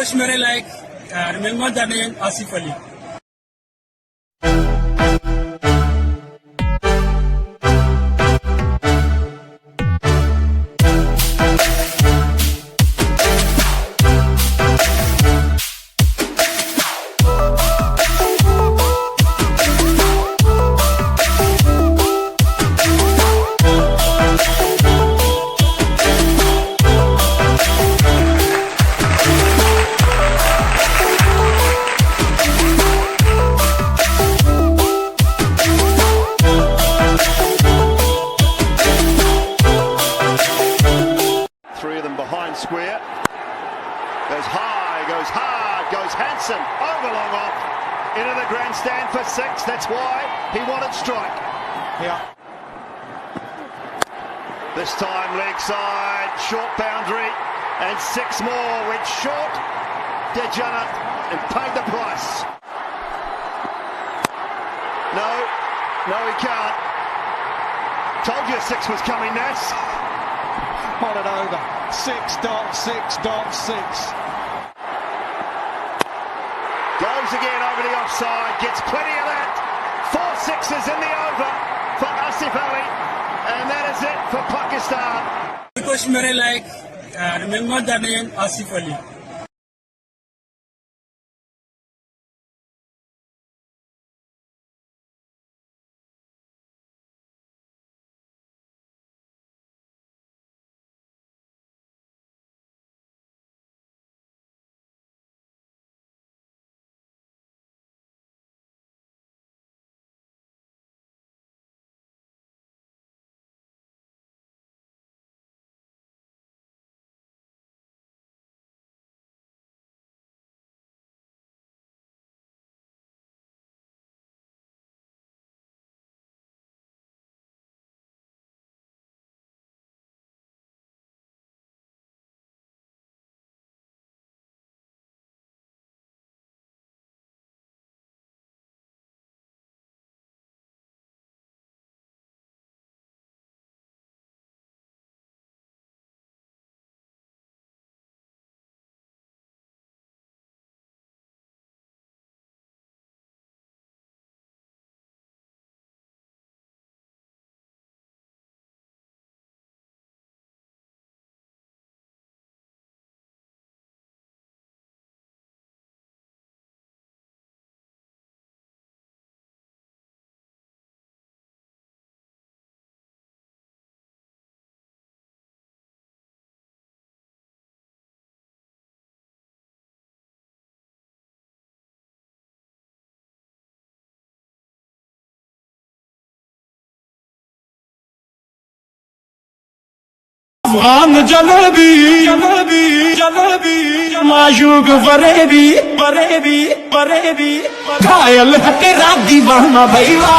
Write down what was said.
Because mere like remember the name Asif Ali. Square goes high, goes hard, goes handsome, over long off into the grandstand for 6. That's why he wanted strike. Yeah. This time leg side, short boundary, and 6 more. Went short, degenerate, and paid the price. No, he can't. Told you 6 was coming, Nats. Hold it over. 6.6.6. Goes again over the offside, gets plenty of that. 4 sixes in the over for Asif Ali, and that is it for Pakistan. Because mere like remember the name Asif Ali. Afghan jalebi jalebi jalebi माशूक फरेबी फरेबी फरेबी घायल है तेरा दीवाना भैया।